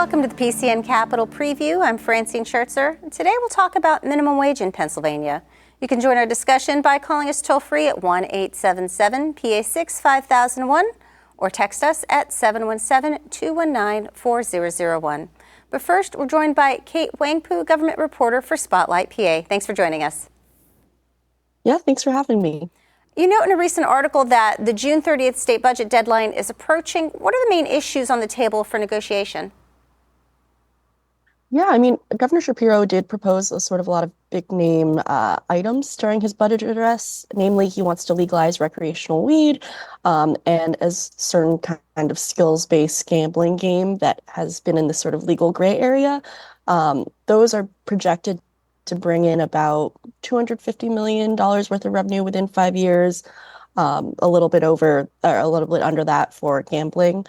Welcome to the PCN Capitol Preview. I'm Francine Schertzer, and today we'll talk about minimum wage in Pennsylvania. You can join our discussion by calling us toll-free at 1-877-PA6-5001 or text us at 717-219-4001. But first, we're joined by Kate Wangpu, government reporter for Spotlight PA. Thanks for joining us. Yeah, thanks for having me. You note in a recent article that the June 30th state budget deadline is approaching. What are the main issues on the table for negotiation? Yeah, I mean, Governor Shapiro did propose a lot of big name items during his budget address. Namely, he wants to legalize recreational weed and as certain kind of skills-based gambling game that has been in this sort of legal gray area. Those are projected to bring in about $250 million worth of revenue within 5 years, a little bit over, or a little bit under that for gambling.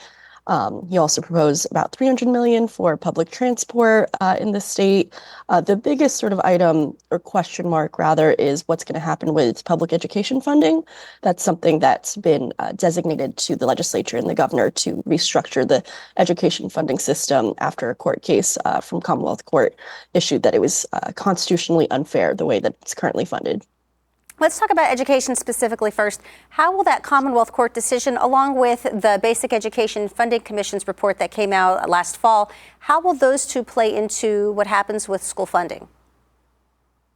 He also proposed about $300 million for public transport in the state. The biggest sort of item or question mark rather is what's going to happen with public education funding. That's something that's been designated to the legislature and the governor to restructure the education funding system after a court case from Commonwealth Court issued that it was constitutionally unfair the way that it's currently funded. Let's talk about education specifically first. How will that Commonwealth Court decision, along with the Basic Education Funding Commission's report that came out last fall, how will those two play into what happens with school funding?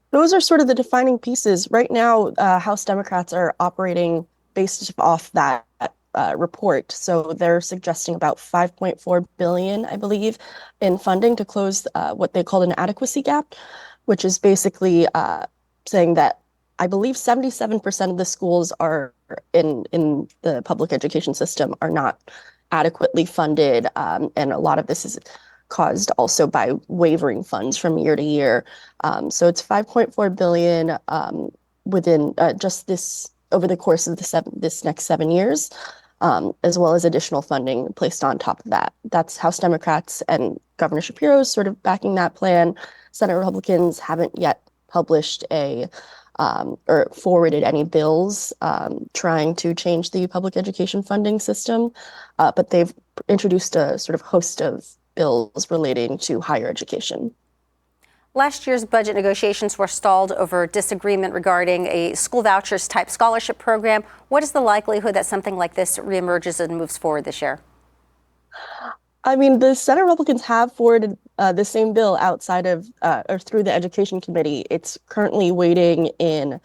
Those are sort of the defining pieces. Right now, House Democrats are operating based off that report. So they're suggesting about $5.4 billion, I believe, in funding to close what they call an adequacy gap, which is basically saying that I believe 77% of the schools are in the public education system are not adequately funded. And a lot of this is caused also by wavering funds from year to year. So it's $5.4 billion within just this over the course of this next 7 years, as well as additional funding placed on top of that. That's House Democrats and Governor Shapiro sort of backing that plan. Senate Republicans haven't yet published or forwarded any bills trying to change the public education funding system, but they've introduced a sort of host of bills relating to higher education. Last year's budget negotiations were stalled over disagreement regarding a school vouchers type scholarship program. What is the likelihood that something like this reemerges and moves forward this year? I mean, the Senate Republicans have forwarded the same bill outside of or through the Education Committee. It's currently waiting in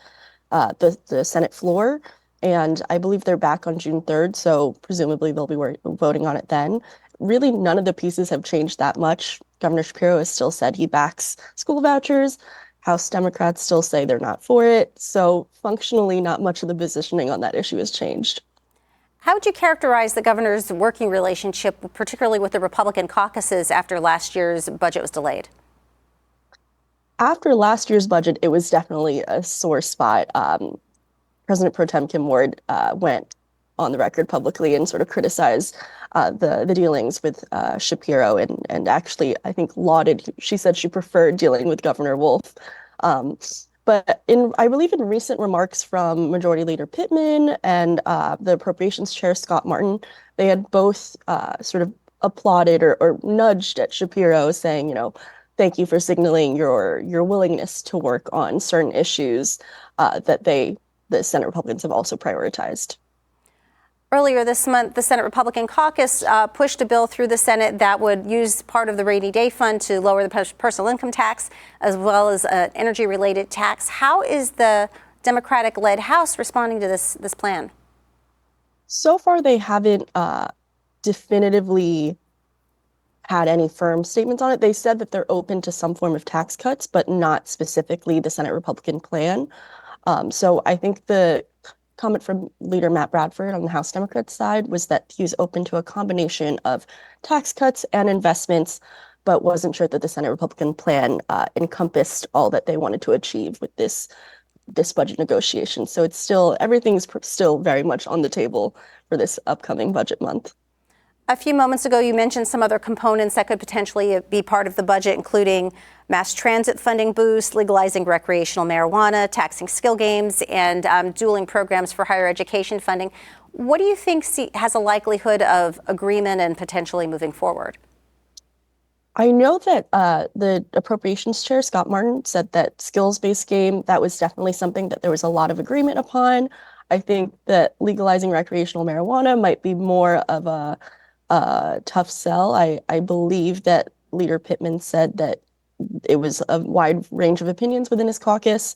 the Senate floor, and I believe they're back on June 3rd, so presumably they'll be voting on it then. Really, none of the pieces have changed that much. Governor Shapiro has still said he backs school vouchers. House Democrats still say they're not for it. So functionally, not much of the positioning on that issue has changed. How would you characterize the governor's working relationship, particularly with the Republican caucuses, after last year's budget was delayed? After last year's budget, it was definitely a sore spot. President Pro Tem Kim Ward went on the record publicly and sort of criticized the dealings with Shapiro and actually, I think, she said she preferred dealing with Governor Wolf. But I believe in recent remarks from Majority Leader Pittman and the Appropriations Chair Scott Martin, they had both sort of applauded or nudged at Shapiro, saying, thank you for signaling your willingness to work on certain issues that the Senate Republicans have also prioritized. Earlier this month, the Senate Republican caucus pushed a bill through the Senate that would use part of the rainy day fund to lower the personal income tax, as well as an energy-related tax. How is the Democratic-led House responding to this plan? So far, they haven't definitively had any firm statements on it. They said that they're open to some form of tax cuts, but not specifically the Senate Republican plan. So I think the comment from Leader Matt Bradford on the House Democrats side was that he was open to a combination of tax cuts and investments, but wasn't sure that the Senate Republican plan encompassed all that they wanted to achieve with this budget negotiation. So everything's still very much on the table for this upcoming budget month. A few moments ago, you mentioned some other components that could potentially be part of the budget, including mass transit funding boost, legalizing recreational marijuana, taxing skill games, and dueling programs for higher education funding. What do you think has a likelihood of agreement and potentially moving forward? I know that the appropriations chair, Scott Martin, said that skills-based game, that was definitely something that there was a lot of agreement upon. I think that legalizing recreational marijuana might be more of a tough sell. I believe that Leader Pittman said that it was a wide range of opinions within his caucus.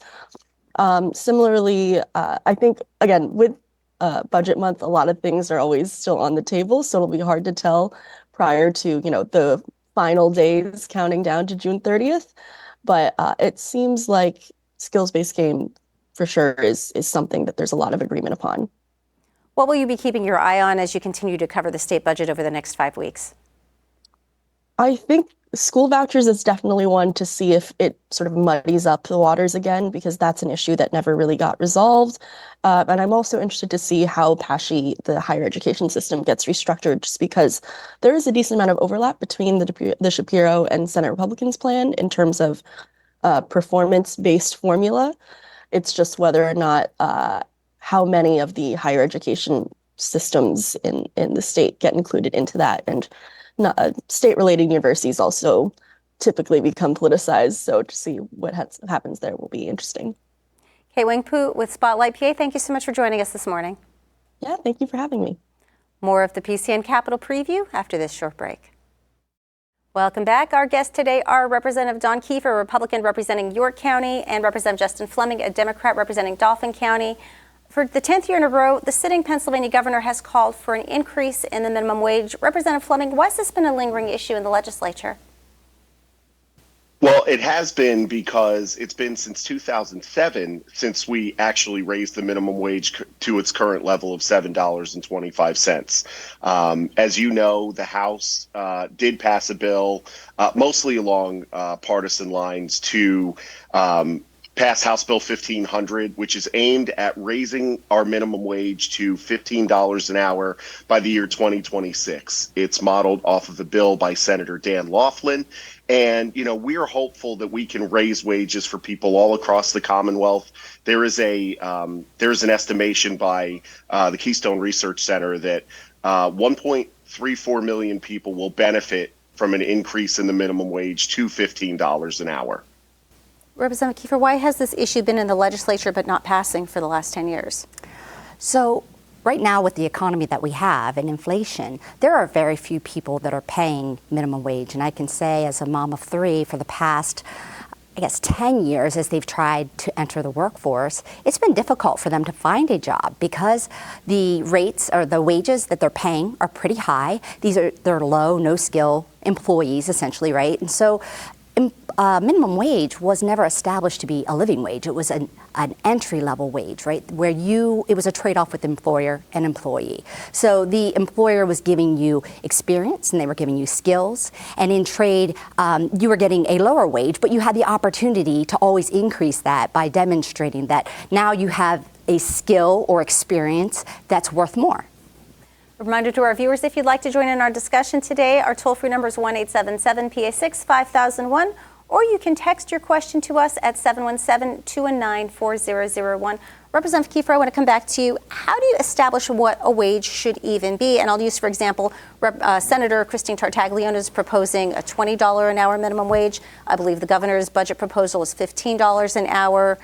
Similarly, I think, again, with budget month, a lot of things are always still on the table, so it'll be hard to tell prior to, the final days counting down to June 30th. But it seems like skills-based game for sure is something that there's a lot of agreement upon. What will you be keeping your eye on as you continue to cover the state budget over the next 5 weeks? I think school vouchers is definitely one to see if it sort of muddies up the waters again, because that's an issue that never really got resolved. And I'm also interested to see how PASHE, the higher education system, gets restructured, just because there is a decent amount of overlap between the Shapiro and Senate Republicans' plan in terms of performance-based formula. It's just whether or not how many of the higher education systems in the state get included into that. And state-related universities also typically become politicized, so to see what happens there will be interesting. Kate Wingpoo with Spotlight PA, thank you so much for joining us this morning. Yeah, thank you for having me. More of the PCN Capitol Preview after this short break. Welcome back. Our guests today are Representative Don Keefer, a Republican representing York County, and Representative Justin Fleming, a Democrat representing Dauphin County. For the 10th year in a row, the sitting Pennsylvania governor has called for an increase in the minimum wage. Representative Fleming, why has this been a lingering issue in the legislature? Well, it has been because it's been since 2007 since we actually raised the minimum wage to its current level of $7.25. As you know, the House did pass a bill, mostly along partisan lines, to pass House Bill 1500, which is aimed at raising our minimum wage to $15 an hour by the year 2026. It's modeled off of a bill by Senator Dan Laughlin. And, we are hopeful that we can raise wages for people all across the Commonwealth. There's an estimation by the Keystone Research Center that 1.34 million people will benefit from an increase in the minimum wage to $15 an hour. Representative Keefer, why has this issue been in the legislature but not passing for the last 10 years? So right now, with the economy that we have and inflation, there are very few people that are paying minimum wage. And I can say, as a mom of 3, for the past, 10 years, as they've tried to enter the workforce, it's been difficult for them to find a job because the rates or the wages that they're paying are pretty high. They're low, no skill employees, essentially, right? And so minimum wage was never established to be a living wage. It was an entry-level wage, right, where it was a trade-off with employer and employee. So the employer was giving you experience and they were giving you skills. And in trade, you were getting a lower wage, but you had the opportunity to always increase that by demonstrating that now you have a skill or experience that's worth more. A reminder to our viewers, if you'd like to join in our discussion today, our toll-free number is 1-877-PA6-5001, or you can text your question to us at 717-219-4001. Representative Keefer, I want to come back to you. How do you establish what a wage should even be? And I'll use, for example, Senator Christine Tartaglione is proposing a $20 an hour minimum wage. I believe the governor's budget proposal is $15 an hour.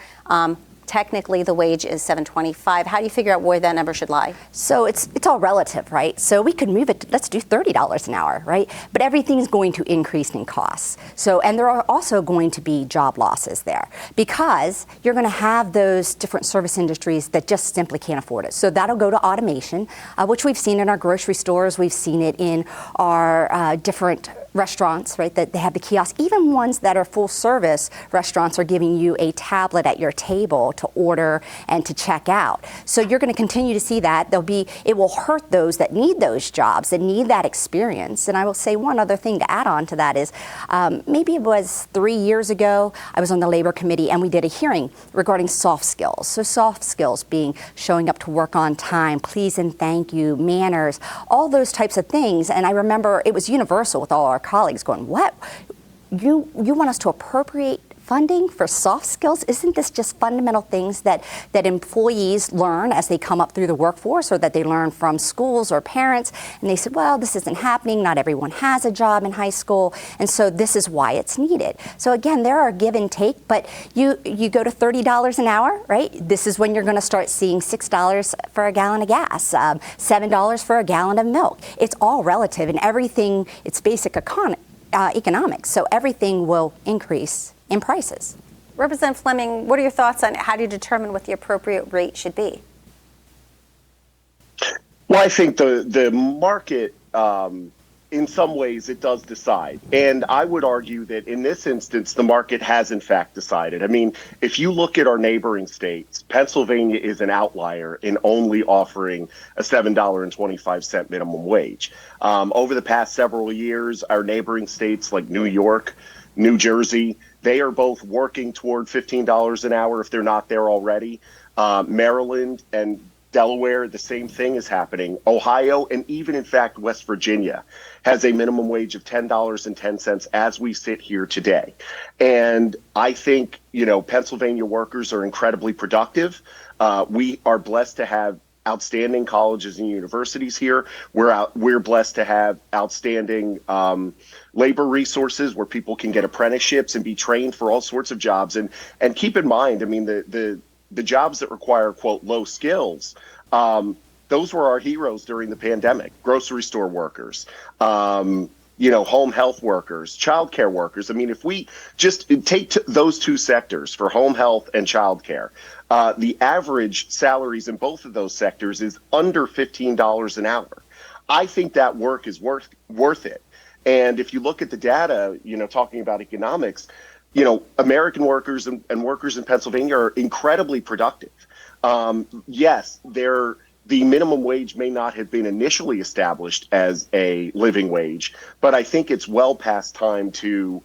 Technically, the wage is $7.25. How do you figure out where that number should lie? So it's all relative, right? So we could move it, let's do $30 an hour, right? But everything's going to increase in costs. So, and there are also going to be job losses there because you're going to have those different service industries that just simply can't afford it. So that'll go to automation, which we've seen in our grocery stores. We've seen it in our different restaurants, right, that they have the kiosks. Even ones that are full service restaurants are giving you a tablet at your table to order and to check out. So you're going to continue to see that. It will hurt those that need those jobs, that need that experience. And I will say one other thing to add on to that is maybe it was 3 years ago, I was on the Labor Committee and we did a hearing regarding soft skills. So soft skills being showing up to work on time, please and thank you, manners, all those types of things. And I remember it was universal with all our colleagues going, what? You want us to appropriate funding for soft skills? Isn't this just fundamental things that employees learn as they come up through the workforce, or that they learn from schools or parents? And they said, well, this isn't happening. Not everyone has a job in high school. And so this is why it's needed. So again, there are give and take, but you go to $30 an hour, right? This is when you're going to start seeing $6 for a gallon of gas, $7 for a gallon of milk. It's all relative, and everything, it's basic economics. So everything will increase in prices. Representative Fleming, what are your thoughts on how do you determine what the appropriate rate should be? Well, I think the market, in some ways, it does decide. And I would argue that in this instance, the market has in fact decided. I mean, if you look at our neighboring states, Pennsylvania is an outlier in only offering a $7.25 minimum wage. Over the past several years, our neighboring states like New York, New Jersey, they are both working toward $15 an hour if they're not there already. Maryland and Delaware, the same thing is happening. Ohio, and even in fact West Virginia, has a minimum wage of $10.10 as we sit here today. And I think, Pennsylvania workers are incredibly productive. We are blessed to have outstanding colleges and universities here. We're blessed to have outstanding labor resources where people can get apprenticeships and be trained for all sorts of jobs. And keep in mind, I mean, the jobs that require, quote, low skills, those were our heroes during the pandemic. Grocery store workers, home health workers, childcare workers. I mean, if we just take those two sectors for home health and childcare, the average salaries in both of those sectors is under $15 an hour. I think that work is worth it. And if you look at the data, talking about economics, American workers and workers in Pennsylvania are incredibly productive. Yes, the minimum wage may not have been initially established as a living wage, but I think it's well past time to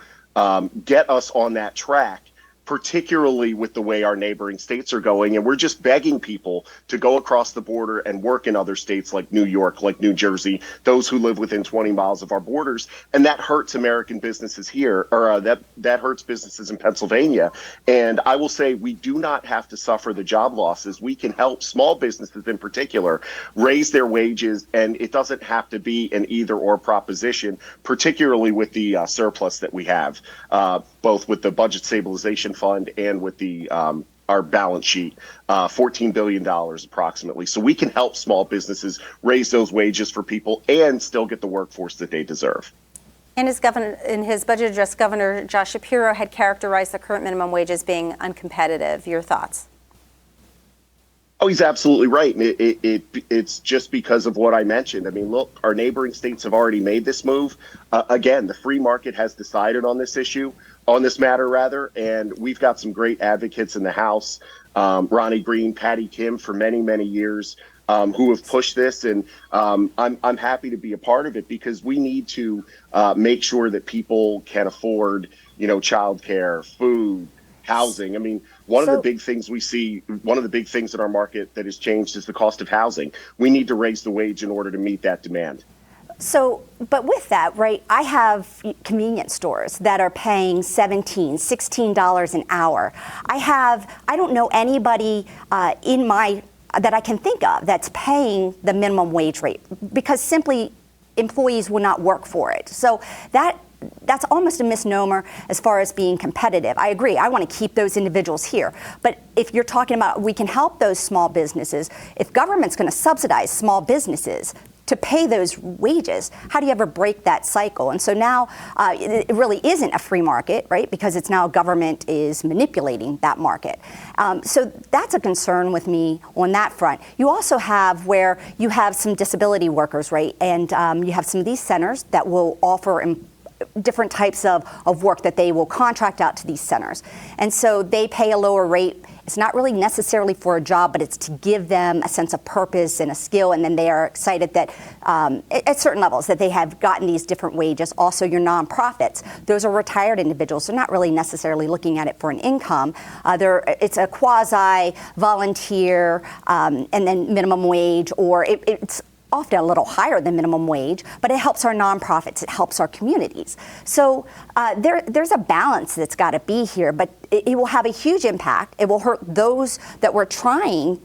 get us on that track, particularly with the way our neighboring states are going. And we're just begging people to go across the border and work in other states like New York, like New Jersey, those who live within 20 miles of our borders. And that hurts American businesses here, or that hurts businesses in Pennsylvania. And I will say we do not have to suffer the job losses. We can help small businesses in particular raise their wages, and it doesn't have to be an either or proposition, particularly with the surplus that we have, both with the budget stabilization fund and with the our balance sheet, $14 billion approximately. So we can help small businesses raise those wages for people and still get the workforce that they deserve. In his budget address, Governor Josh Shapiro had characterized the current minimum wage as being uncompetitive. Your thoughts? Oh, he's absolutely right. And it's just because of what I mentioned. I mean, look, our neighboring states have already made this move. Again, the free market has decided on this matter, and we've got some great advocates in the House, Ronnie Green, Patty Kim, for many, many years, who have pushed this. And I'm happy to be a part of it, because we need to make sure that people can afford, childcare, food, housing. I mean, one of the big things in our market that has changed is the cost of housing. We need to raise the wage in order to meet that demand. So, but with that, right, I have convenience stores that are paying $17, $16 an hour. I don't know anybody that I can think of that's paying the minimum wage rate, because simply employees will not work for it. So that's almost a misnomer as far as being competitive. I agree. I want to keep those individuals here. But if you're talking about we can help those small businesses, if government's going to subsidize small businesses to pay those wages, how do you ever break that cycle? And so now it really isn't a free market, right? Because it's now government is manipulating that market. So that's a concern with me on that front. You also have where you have some disability workers, right? And you have some of these centers that will offer different types of work that they will contract out to these centers. And so they pay a lower rate. It's not really necessarily for a job, but it's to give them a sense of purpose and a skill. And then they are excited that at certain levels that they have gotten these different wages. Also, your nonprofits, those are retired individuals. They're not really necessarily looking at it for an income. It's a quasi volunteer and then minimum wage, or it's often a little higher than minimum wage, but it helps our nonprofits, it helps our communities. So there's a balance that's got to be here, but it will have a huge impact. It will hurt those that we claim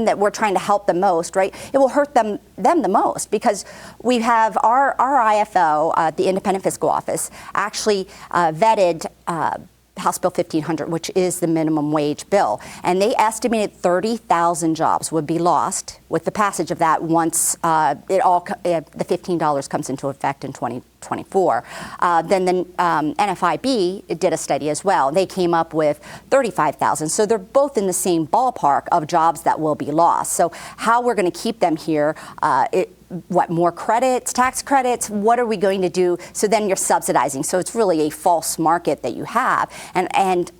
that we're trying to help the most, right? It will hurt them the most because we have our IFO, the Independent Fiscal Office, actually vetted House Bill 1500, which is the minimum wage bill. And they estimated 30,000 jobs would be lost with the passage of that once the $15 comes into effect in 2024. Then the NFIB did a study as well. They came up with 35,000. So they're both in the same ballpark of jobs that will be lost. So how we're going to keep them here, what, more credits, tax credits? What are we going to do? So then you're subsidizing. So it's really a false market that you have. And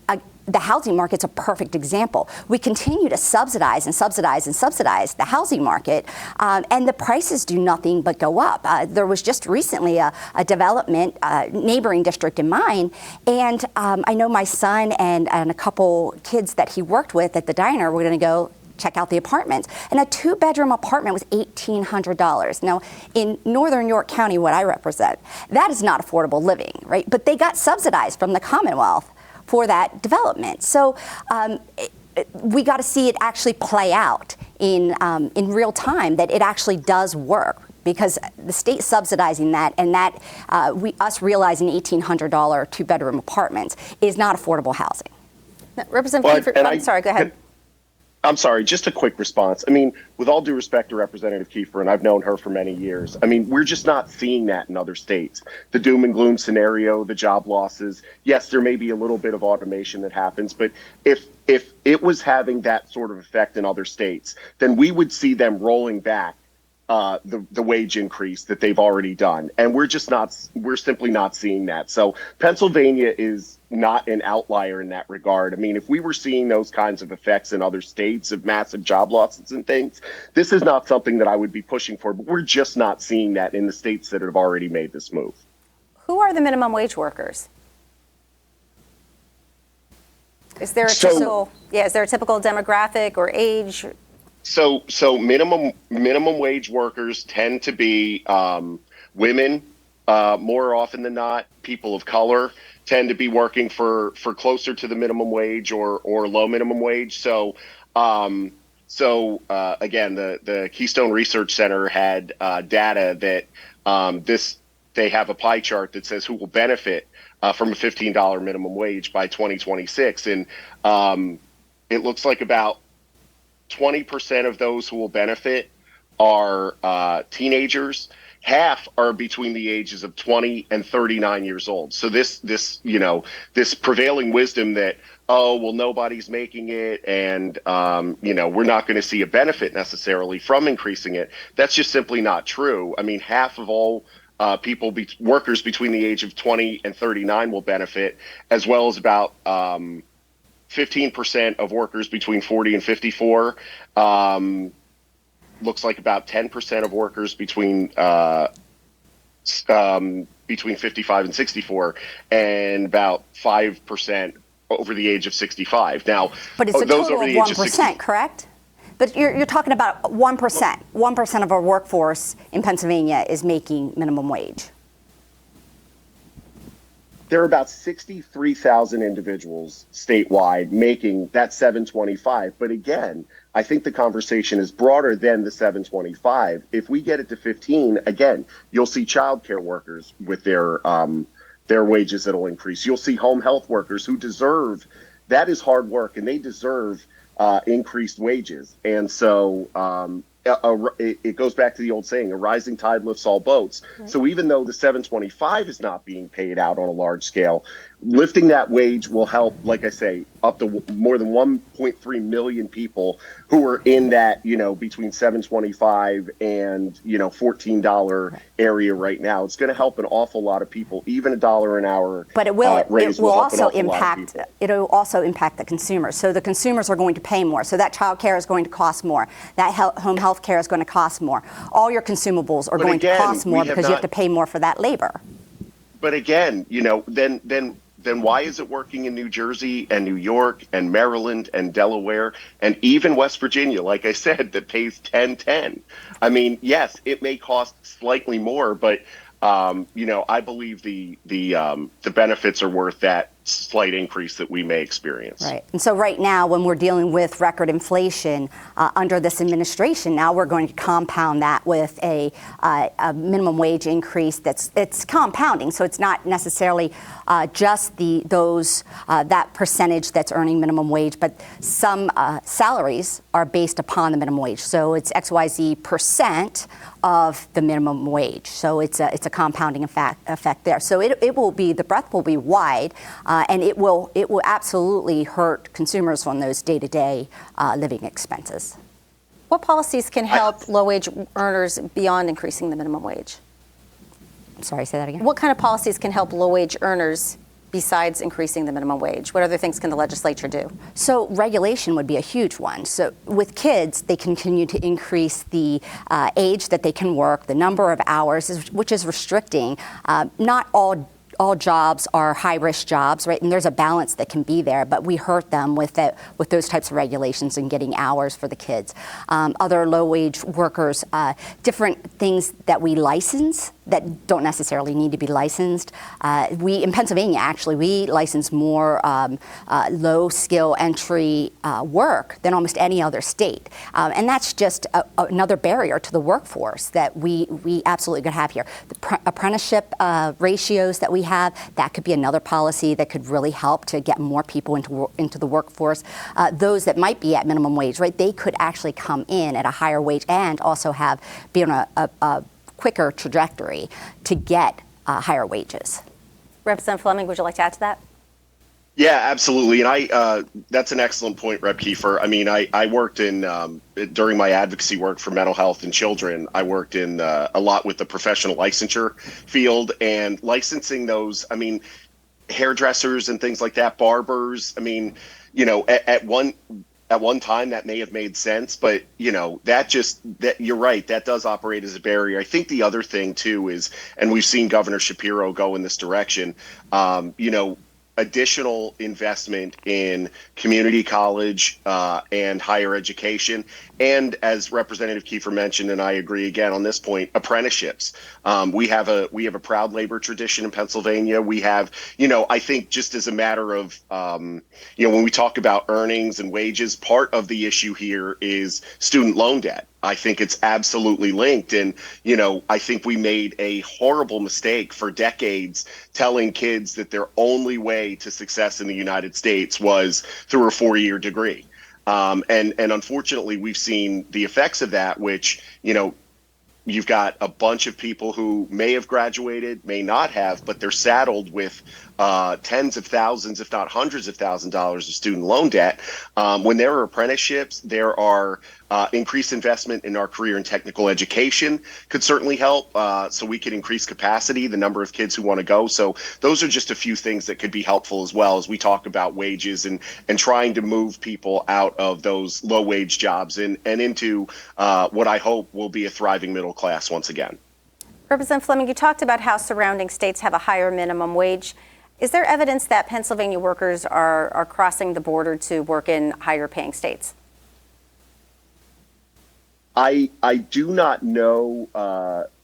the housing market's a perfect example. We continue to subsidize and subsidize and subsidize the housing market, and the prices do nothing but go up. There was just recently a development, neighboring district in mine, and I know my son and a couple kids that he worked with at the diner were going to go check out the apartments. And a 2-bedroom apartment was $1,800. Now, in Northern York County, what I represent, that is not affordable living, right? But they got subsidized from the Commonwealth for that development. So we got to see it actually play out in real time, that it actually does work, because the state subsidizing that and that us realizing $1,800 2-bedroom apartments is not affordable housing. Representative Keefer, I'm sorry, go ahead. I'm sorry, just a quick response. I mean, with all due respect to Representative Keefer, and I've known her for many years, I mean, we're just not seeing that in other states. The doom and gloom scenario, the job losses, yes, there may be a little bit of automation that happens, but if it was having that sort of effect in other states, then we would see them rolling back the wage increase that they've already done. And we're simply not seeing that. So Pennsylvania is not an outlier in that regard. I mean, if we were seeing those kinds of effects in other states of massive job losses and things, this is not something that I would be pushing for, but we're just not seeing that in the states that have already made this move. Who are the minimum wage workers? Is there a typical demographic or age? So minimum wage workers tend to be women more often than not. People of color tend to be working for closer to the minimum wage or low minimum wage. So again, the Keystone Research Center had data that they have a pie chart that says who will benefit from a $15 minimum wage by 2026, and it looks like about 20% of those who will benefit are teenagers. Half are between the ages of 20 and 39 years old. So this prevailing wisdom that, oh, well, nobody's making it, and we're not going to see a benefit necessarily from increasing it. That's just simply not true. I mean, half of all workers between the age of 20 and 39 will benefit, as well as about 15% of workers between 40 and 54. Looks like about 10% of workers between 55 and 64, and about 5% over the age of 65. Now, but it's a total of 1%, correct? But you're talking about 1%. 1% of our workforce in Pennsylvania is making minimum wage. There are about 63,000 individuals statewide making that 725. But again, I think the conversation is broader than the 725. If we get it to 15, again, you'll see childcare workers with their wages that'll increase. You'll see home health workers who deserve, that is hard work, and they deserve increased wages. And so it goes back to the old saying, a rising tide lifts all boats. Right. So even though the 725 is not being paid out on a large scale, lifting that wage will help, like I say, up to more than 1.3 million people who are in that, between 725 and, $14 area right now. It's going to help an awful lot of people, even $1 an hour. But it will also impact the consumers. So the consumers are going to pay more. So that child care is going to cost more. That home health care is going to cost more. All your consumables are going to cost more because you have to pay more for that labor. But again, then then why is it working in New Jersey and New York and Maryland and Delaware and even West Virginia, like I said, that pays 10.10? I mean, yes, it may cost slightly more, but I believe the benefits are worth that slight increase that we may experience. Right. And so right now, when we're dealing with record inflation under this administration, now we're going to compound that with a minimum wage increase it's compounding. So it's not necessarily just that percentage that's earning minimum wage, but some salaries are based upon the minimum wage. So it's XYZ percent of the minimum wage. So it's a compounding effect there. So the breadth will be wide, and it will absolutely hurt consumers on those day-to-day living expenses. What policies can help low-wage earners beyond increasing the minimum wage? I'm sorry, say that again. What kind of policies can help low-wage earners besides increasing the minimum wage? What other things can the legislature do? So regulation would be a huge one. So with kids, they continue to increase the age that they can work, the number of hours, which is restricting. Not all jobs are high-risk jobs, right? And there's a balance that can be there, but we hurt them with those types of regulations and getting hours for the kids. Other low-wage workers, different things that we license that don't necessarily need to be licensed. In Pennsylvania, actually, we license more low-skill entry work than almost any other state. And that's just another barrier to the workforce that we absolutely could have here. The apprenticeship ratios that we have, that could be another policy that could really help to get more people into the workforce. Those that might be at minimum wage, right, they could actually come in at a higher wage and also be on a quicker trajectory to get higher wages. Representative Fleming, would you like to add to that? Yeah, absolutely. And that's an excellent point, Rep. Keefer. I mean, I worked during my advocacy work for mental health in children, I worked in a lot with the professional licensure field and licensing those, I mean, hairdressers and things like that, barbers. I mean, at one time that may have made sense, but that you're right, that does operate as a barrier. I think the other thing too is, and we've seen Governor Shapiro go in this direction, additional investment in community college and higher education. And as Representative Keefer mentioned, and I agree again on this point, apprenticeships. We have a proud labor tradition in Pennsylvania. We have, I think just as a matter of, when we talk about earnings and wages, part of the issue here is student loan debt. I think it's absolutely linked. And, I think we made a horrible mistake for decades telling kids that their only way to success in the United States was through a 4-year degree. And unfortunately, we've seen the effects of that, which, you've got a bunch of people who may have graduated, may not have, but they're saddled with tens of thousands, if not hundreds of thousands of dollars of student loan debt. When there are apprenticeships, there are increased investment in our career and technical education could certainly help. So we could increase capacity, the number of kids who want to go. So those are just a few things that could be helpful as well as we talk about wages and trying to move people out of those low wage jobs and into what I hope will be a thriving middle class once again. Representative Fleming, you talked about how surrounding states have a higher minimum wage. Is there evidence that Pennsylvania workers are crossing the border to work in higher paying states? I do not know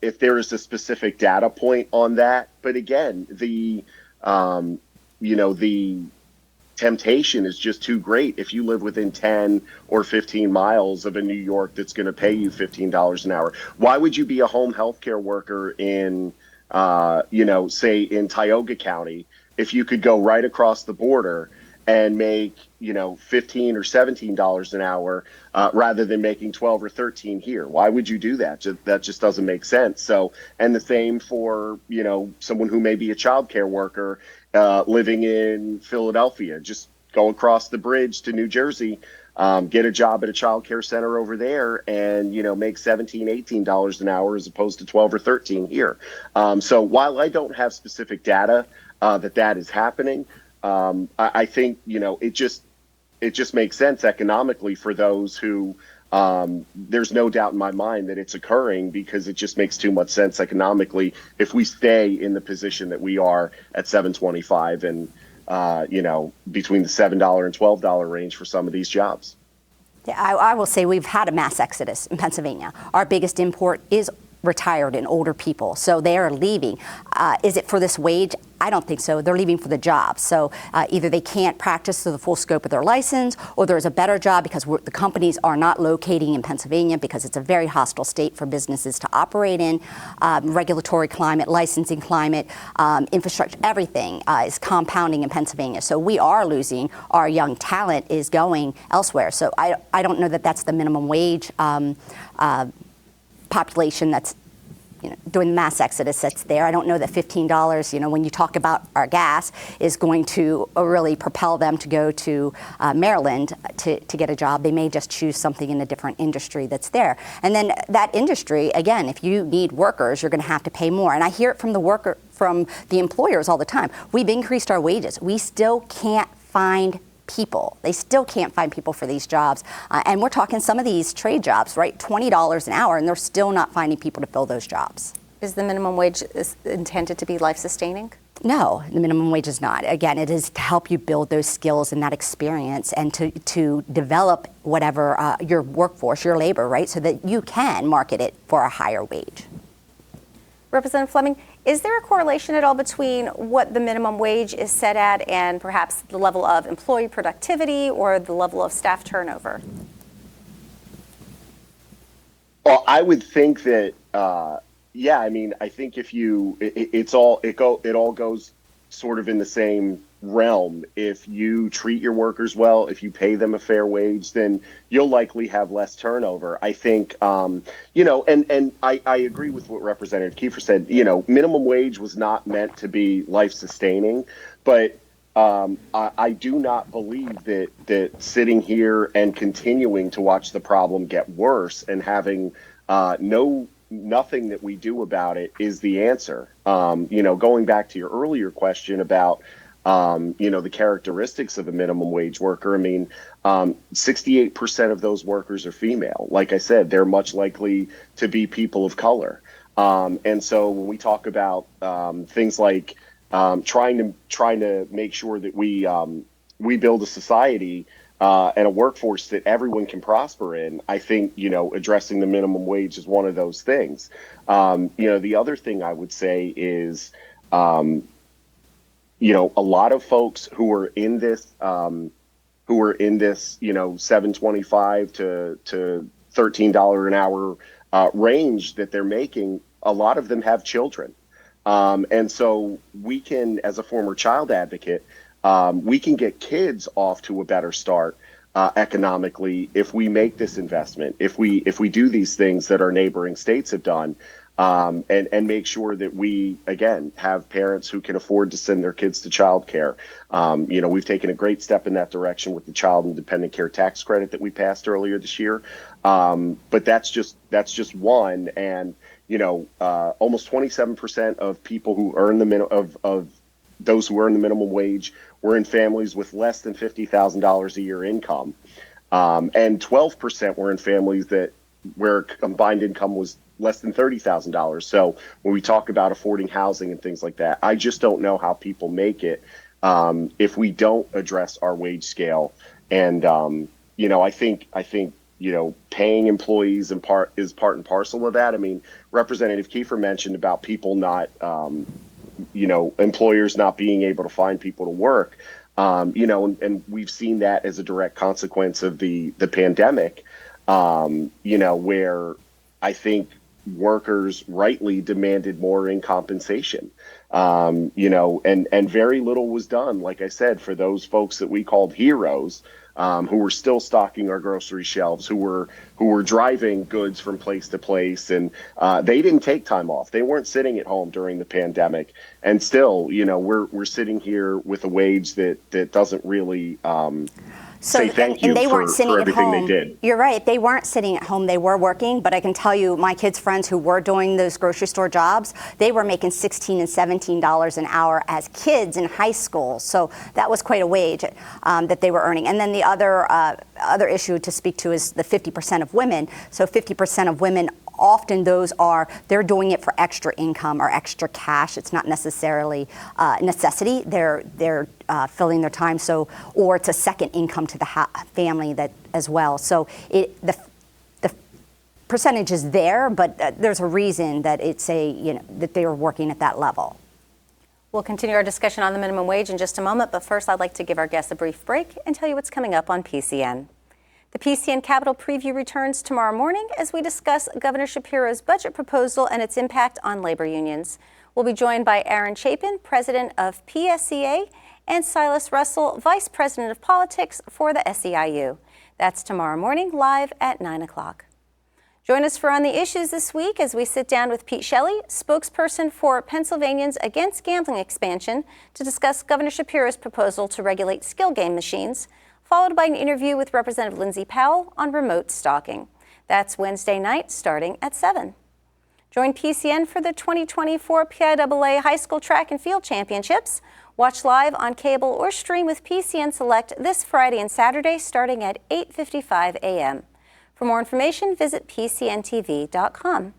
if there is a specific data point on that, but again, the temptation is just too great. If you live within 10 or 15 miles of a New York that's going to pay you $15 an hour, why would you be a home health care worker in, say in Tioga County if you could go right across the border and make, $15 or $17 an hour rather than making 12 or 13 here? Why would you do that? That just doesn't make sense. So, and the same for, someone who may be a child care worker living in Philadelphia, just go across the bridge to New Jersey, get a job at a child care center over there and, make $17, $18 an hour as opposed to 12 or 13 here. So while I don't have specific data that is happening, I think, it just makes sense economically for those who there's no doubt in my mind that it's occurring because it just makes too much sense economically if we stay in the position that we are at 725. And, between the $7 and $12 range for some of these jobs. Yeah, I will say we've had a mass exodus in Pennsylvania. Our biggest import is retired and older people, so they are leaving. Is it for this wage? I don't think so. They're leaving for the job. So either they can't practice to the full scope of their license, or there's a better job because the companies are not locating in Pennsylvania because it's a very hostile state for businesses to operate in. Regulatory climate, licensing climate, infrastructure, everything is compounding in Pennsylvania. So we are losing. Our young talent is going elsewhere. So I don't know that that's the minimum wage population that's doing the mass exodus that's there. I don't know that $15, when you talk about our gas, is going to really propel them to go to Maryland to get a job. They may just choose something in a different industry that's there. And then that industry, again, if you need workers, you're going to have to pay more. And I hear it from the employers all the time. We've increased our wages. We still can't find people. They still can't find people for these jobs. And we're talking some of these trade jobs, right? $20 an hour, and they're still not finding people to fill those jobs. Is the minimum wage intended to be life-sustaining? No, the minimum wage is not. Again, it is to help you build those skills and that experience and to develop whatever your workforce, your labor, right? So that you can market it for a higher wage. Representative Fleming, is there a correlation at all between what the minimum wage is set at and perhaps the level of employee productivity or the level of staff turnover? Well, I would think that, I think if it all goes sort of in the same realm. If you treat your workers well, if you pay them a fair wage, then you'll likely have less turnover. I think, and I agree with what Representative Keefer said. Minimum wage was not meant to be life sustaining, but I do not believe that sitting here and continuing to watch the problem get worse and having nothing that we do about it is the answer. Going back to your earlier question about the characteristics of a minimum wage worker. 68% of those workers are female. Like I said, they're much likely to be people of color. And so when we talk about things like trying to make sure that we build a society and a workforce that everyone can prosper in, I think, addressing the minimum wage is one of those things. The other thing I would say is, a lot of folks who are in this, $7.25 to $13 an hour range that they're making, a lot of them have children. And so we can, as a former child advocate, we can get kids off to a better start economically if we make this investment, if we do these things that our neighboring states have done. And make sure that we, again, have parents who can afford to send their kids to childcare. We've taken a great step in that direction with the child and dependent care tax credit that we passed earlier this year. But that's just one. And, almost 27% of people who earn of those who earn the minimum wage were in families with less than $50,000 a year income. And 12% were in families where combined income was less than $30,000. So when we talk about affording housing and things like that, I just don't know how people make it if we don't address our wage scale. And I think paying employees is part and parcel of that. Representative Keefer mentioned about people not, employers not being able to find people to work. And we've seen that as a direct consequence of the pandemic. Where I think workers rightly demanded more in compensation, and very little was done, like I said, for those folks that we called heroes, who were still stocking our grocery shelves, who were driving goods from place to place, and they didn't take time off. They weren't sitting at home during the pandemic, and still, we're sitting here with a wage that doesn't really say thank you for everything they did. You're right. They weren't sitting at home. They were working. But I can tell you, my kids' friends who were doing those grocery store jobs, they were making $16 and $17 an hour as kids in high school. So that was quite a wage that they were earning. And then the other issue to speak to is the 50% of women. So 50% of women often they're doing it for extra income or extra cash. It's not necessarily necessity. They're filling their time, or it's a second income to the family that as well. So the percentage is there, but there's a reason that that they are working at that level. We'll continue our discussion on the minimum wage in just a moment, but first I'd like to give our guests a brief break and tell you what's coming up on PCN. The PCN Capitol Preview returns tomorrow morning as we discuss Governor Shapiro's budget proposal and its impact on labor unions. We'll be joined by Aaron Chapin, president of PSCA, and Silas Russell, vice president of politics for the SEIU. That's tomorrow morning, live at 9 o'clock. Join us for On the Issues this week as we sit down with Pete Shelley, spokesperson for Pennsylvanians Against Gambling Expansion, to discuss Governor Shapiro's proposal to regulate skill game machines, followed by an interview with Representative Lindsay Powell on remote stalking. That's Wednesday night starting at 7. Join PCN for the 2024 PIAA High School Track and Field Championships. Watch live on cable or stream with PCN Select this Friday and Saturday starting at 8:55 a.m. For more information, visit PCNTV.com.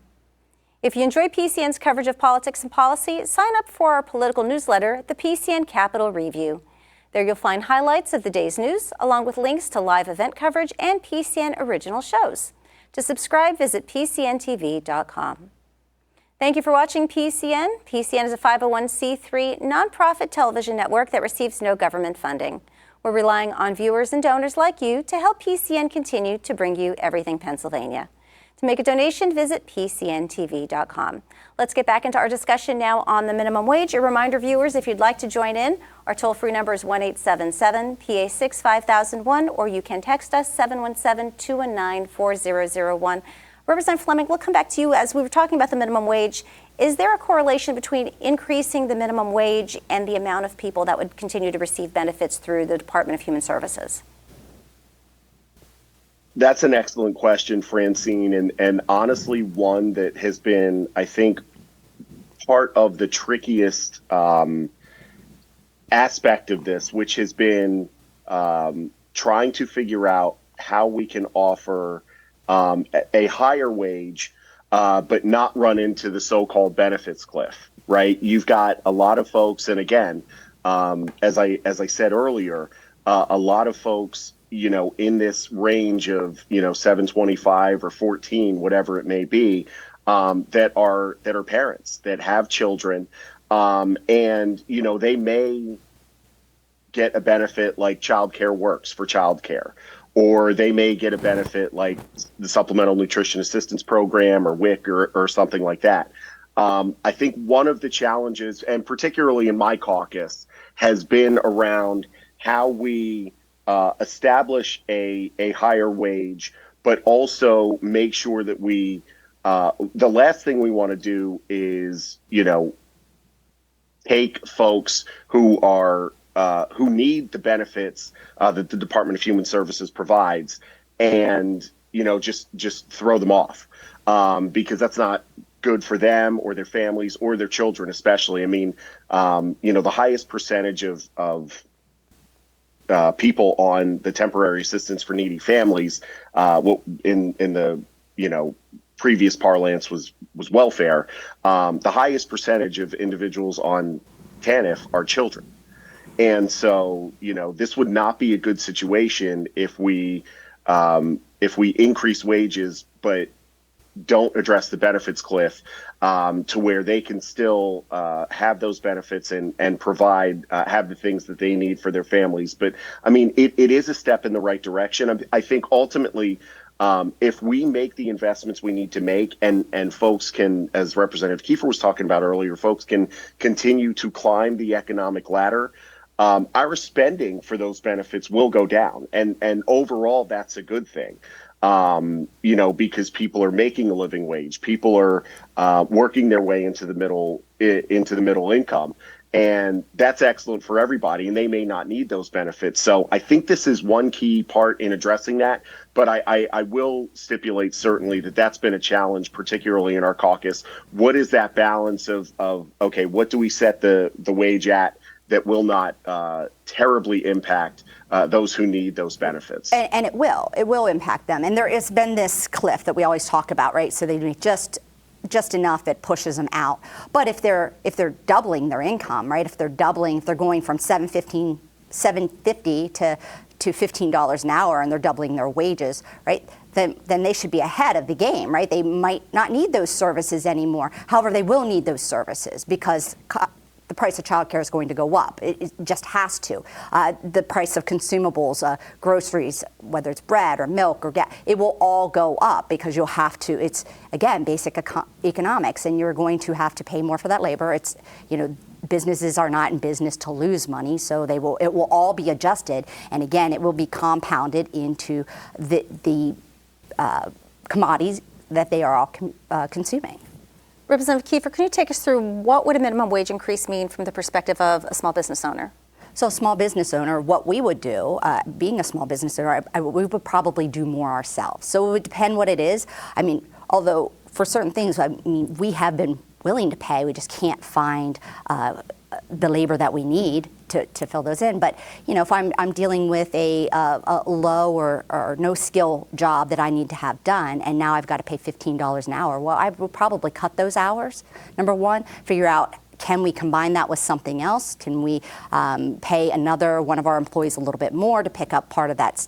If you enjoy PCN's coverage of politics and policy, sign up for our political newsletter, the PCN Capitol Review. There you'll find highlights of the day's news, along with links to live event coverage and PCN original shows. To subscribe, visit PCNTV.com. Thank you for watching PCN. PCN is a 501c3 nonprofit television network that receives no government funding. We're relying on viewers and donors like you to help PCN continue to bring you everything Pennsylvania. To make a donation, visit PCNTV.com. Let's get back into our discussion now on the minimum wage. A reminder, viewers, if you'd like to join in, our toll-free number is 1-877-PA6-5001, or you can text us 717-219-4001. Representative Fleming, we'll come back to you as we were talking about the minimum wage. Is there a correlation between increasing the minimum wage and the amount of people that would continue to receive benefits through the Department of Human Services? That's an excellent question, Francine, and honestly one that has been, I think, part of the trickiest aspect of this, which has been trying to figure out how we can offer a higher wage, but not run into the so-called benefits cliff, right? You've got a lot of folks, and again, as I said earlier, a lot of folks, in this range of, 725 or 14, whatever it may be, that are parents that have children, and they may get a benefit like Child Care Works for childcare, or they may get a benefit like the Supplemental Nutrition Assistance Program or WIC or something like that. I think one of the challenges, and particularly in my caucus, has been around how we establish a higher wage, but also make sure that we, the last thing we want to do is, take folks who are, who need the benefits that the Department of Human Services provides and, just throw them off, because that's not good for them or their families or their children, especially. I mean, the highest percentage of people on the temporary assistance for needy families, in the previous parlance was welfare. The highest percentage of individuals on TANF are children, and so this would not be a good situation if we increase wages but don't address the benefits cliff, to where they can still have those benefits and provide, have the things that they need for their families. But I mean, it is a step in the right direction. I think ultimately, if we make the investments we need to make, and folks can, as Representative Keefer was talking about earlier, folks can continue to climb the economic ladder, our spending for those benefits will go down. And overall, that's a good thing. Because people are making a living wage, people are working their way into the middle income, and that's excellent for everybody. And they may not need those benefits. So I think this is one key part in addressing that. But I will stipulate certainly that's been a challenge, particularly in our caucus. What is that balance of okay, what do we set the wage at that will not terribly impact those who need those benefits. And it will impact them. And there has been this cliff that we always talk about, right? So they make just enough that pushes them out. But if they're doubling their income, right? If they're going from $7.50 to $15 an hour, and they're doubling their wages, right? Then they should be ahead of the game, right? They might not need those services anymore. However, they will need those services because the price of childcare is going to go up. It just has to. The price of consumables, groceries, whether it's bread or milk or gas, it will all go up because you'll have to. It's, again, basic economics, and you're going to have to pay more for that labor. It's, businesses are not in business to lose money, so it will all be adjusted, and again, it will be compounded into the commodities that they are all consuming. Representative Keefer, can you take us through what would a minimum wage increase mean from the perspective of a small business owner? So a small business owner, what we would do, being a small business owner, we would probably do more ourselves. So it would depend what it is. I mean, although for certain things, we have been willing to pay, we just can't find the labor that we need to fill those in. But if I'm dealing with a low or no skill job that I need to have done, and now I've got to pay $15 an hour, well, I would probably cut those hours. Number one, figure out, can we combine that with something else? Can we pay another one of our employees a little bit more to pick up part of that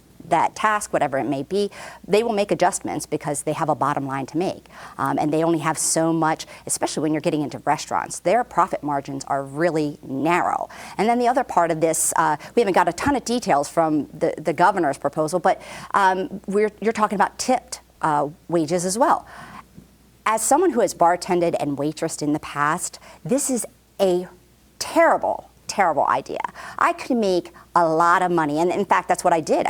task, whatever it may be? They will make adjustments because they have a bottom line to make. And they only have so much, especially when you're getting into restaurants. Their profit margins are really narrow. And then the other part of this, we haven't got a ton of details from the governor's proposal, but you're talking about tipped wages as well. As someone who has bartended and waitressed in the past, this is a terrible idea. I could make a lot of money, and in fact, that's what I did.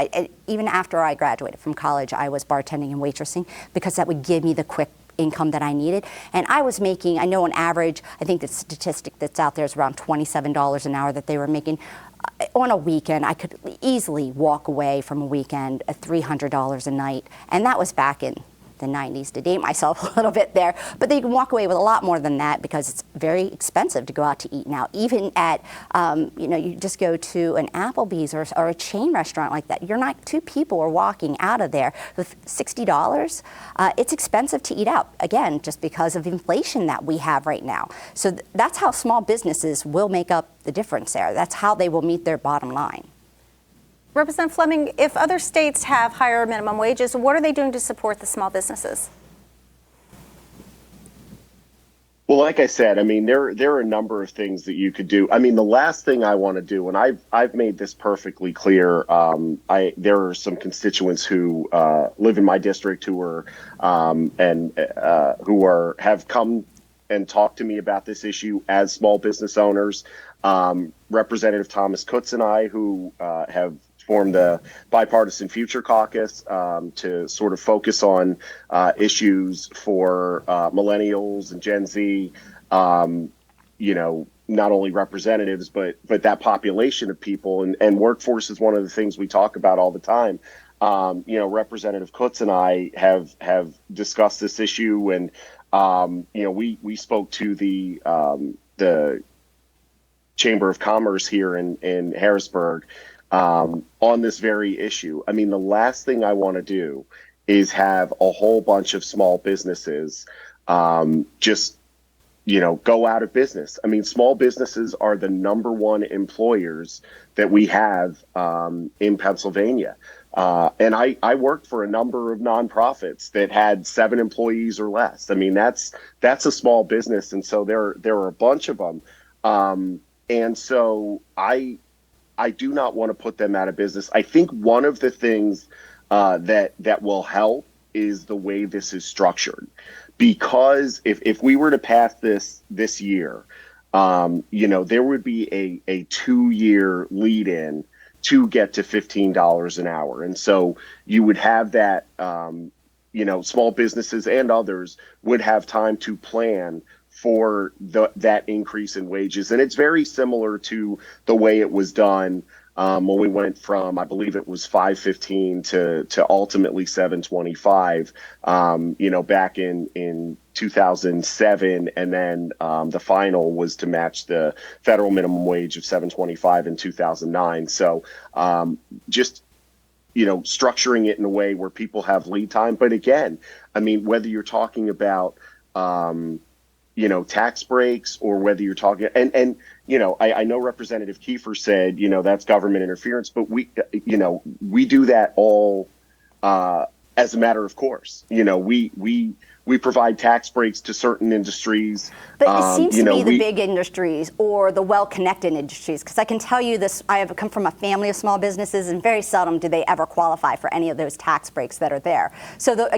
Even after I graduated from college, I was bartending and waitressing because that would give me the quick income that I needed. And I was making, I know on average, I think the statistic that's out there is around $27 an hour that they were making. On a weekend, I could easily walk away from a weekend at $300 a night, and that was back in the 90s, to date myself a little bit there, but they can walk away with a lot more than that because it's very expensive to go out to eat now. Even at, you just go to an Applebee's or a chain restaurant like that, two people are walking out of there with $60. It's expensive to eat out, again, just because of inflation that we have right now. So that's how small businesses will make up the difference there. That's how they will meet their bottom line. Representative Fleming, if other states have higher minimum wages, what are they doing to support the small businesses? Well, like I said, I mean, there are a number of things that you could do. I mean, the last thing I want to do, and I've made this perfectly clear. There are some constituents who live in my district who are have come and talked to me about this issue as small business owners. Representative Thomas Kutz and I, who have formed the Bipartisan Future Caucus to sort of focus on issues for millennials and Gen Z, not only representatives, but that population of people. And workforce is one of the things we talk about all the time. Representative Kutz and I have discussed this issue, and we spoke to the Chamber of Commerce here in Harrisburg on this very issue. I mean, the last thing I want to do is have a whole bunch of small businesses just go out of business. I mean, small businesses are the number one employers that we have in Pennsylvania. And I worked for a number of nonprofits that had 7 employees or less. I mean, that's a small business. And so there are a bunch of them. And so I do not want to put them out of business. I think one of the things that will help is the way this is structured. Because if we were to pass this year, there would be a 2-year lead-in to get to $15 an hour. And so you would have that, small businesses and others would have time to plan for that increase in wages. And it's very similar to the way it was done when we went from, I believe it was 515 to ultimately 725, back in 2007, and then the final was to match the federal minimum wage of 725 in 2009. So just structuring it in a way where people have lead time. But again, I mean, whether you're talking about tax breaks, or whether you're talking, and I know Representative Keefer said, that's government interference, but we do that all as a matter of course. We provide tax breaks to certain industries. But it seems to be the big industries or the well-connected industries, because I can tell you this, I have come from a family of small businesses, and very seldom do they ever qualify for any of those tax breaks that are there. So the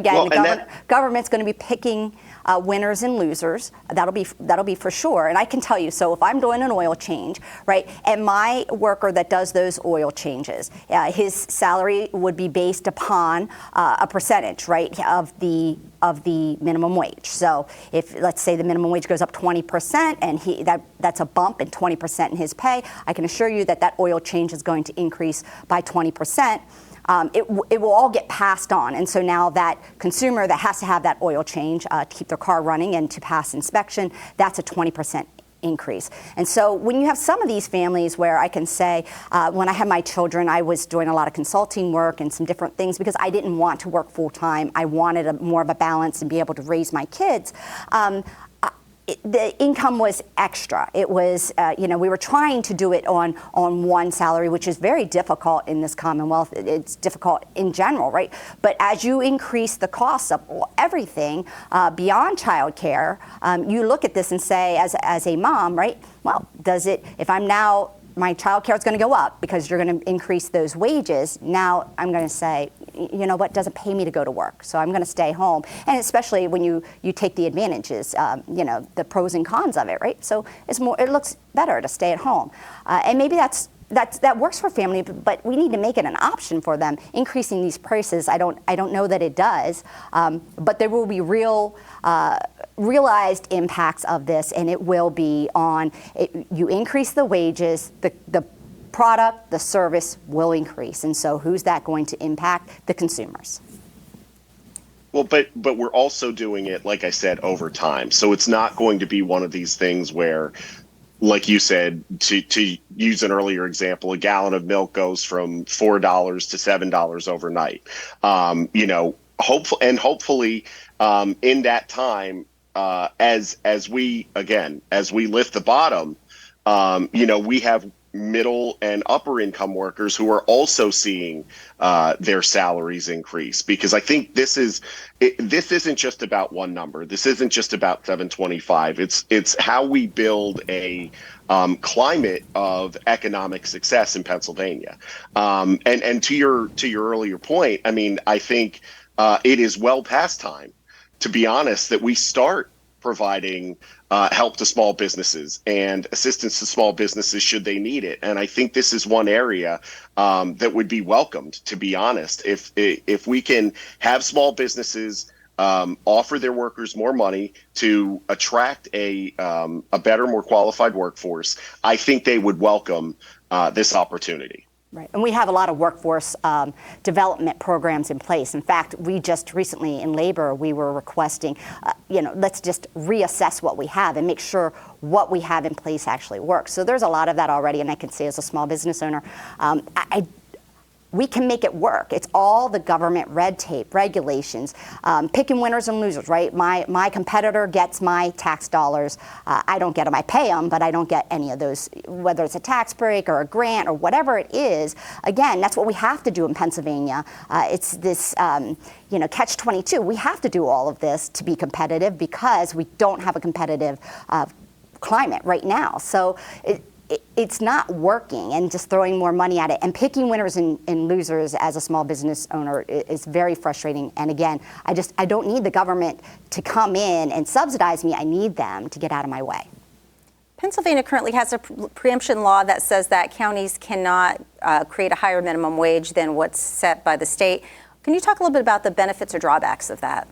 government's going to be picking winners and losers. That'll be for sure. And I can tell you, so if I'm doing an oil change, right, and my worker that does those oil changes, his salary would be based upon a percentage, right, of the minimum wage. So if, let's say, the minimum wage goes up 20%, and that's a bump in 20% in his pay, I can assure you that oil change is going to increase by 20%. It will all get passed on. And so now that consumer that has to have that oil change to keep their car running and to pass inspection, that's a 20% increase. And so when you have some of these families where I can say, when I had my children, I was doing a lot of consulting work and some different things because I didn't want to work full time. I wanted more of a balance and be able to raise my kids. The income was extra. It was, we were trying to do it on one salary, which is very difficult in this Commonwealth. It's difficult in general, right? But as you increase the costs of everything beyond childcare, you look at this and say, as a mom, right? Well, if I'm now, my child care is going to go up because you're going to increase those wages. Now I'm going to say, you know what, doesn't pay me to go to work, so I'm going to stay home. And especially when you take the advantages, the pros and cons of it, right? So it looks better to stay at home, and maybe that works for family, but we need to make it an option for them. Increasing these prices, I don't know that it does, but there will be realized impacts of this, and it will be on you increase the wages, the product, the service will increase, and so who's that going to impact? The consumers. Well, but we're also doing it, like I said, over time. So it's not going to be one of these things where, like you said, to use an earlier example, a gallon of milk goes from $4 to $7 overnight. Hopefully, in that time, as we lift the bottom, we have middle and upper income workers who are also seeing their salaries increase, because I think this isn't just about one number. This isn't just about 725. It's how we build a climate of economic success in Pennsylvania. And to your earlier point, I mean, I think it is well past time, to be honest, that we start providing help to small businesses and assistance to small businesses should they need it. And I think this is one area that would be welcomed, to be honest. If we can have small businesses offer their workers more money to attract a better, more qualified workforce, I think they would welcome this opportunity. Right, and we have a lot of workforce development programs in place. In fact, we just recently in labor, we were requesting, let's just reassess what we have and make sure what we have in place actually works. So there's a lot of that already, and I can say as a small business owner, we can make it work. It's all the government red tape, regulations, picking winners and losers, right? My competitor gets my tax dollars. I don't get them. I pay them, but I don't get any of those, whether it's a tax break or a grant or whatever it is. Again, that's what we have to do in Pennsylvania. It's this, catch-22. We have to do all of this to be competitive because we don't have a competitive climate right now. So it's not working, and just throwing more money at it and picking winners and losers as a small business owner is very frustrating. And again, I don't need the government to come in and subsidize me. I need them to get out of my way. Pennsylvania currently has a preemption law that says that counties cannot create a higher minimum wage than what's set by the state. Can you talk a little bit about the benefits or drawbacks of that?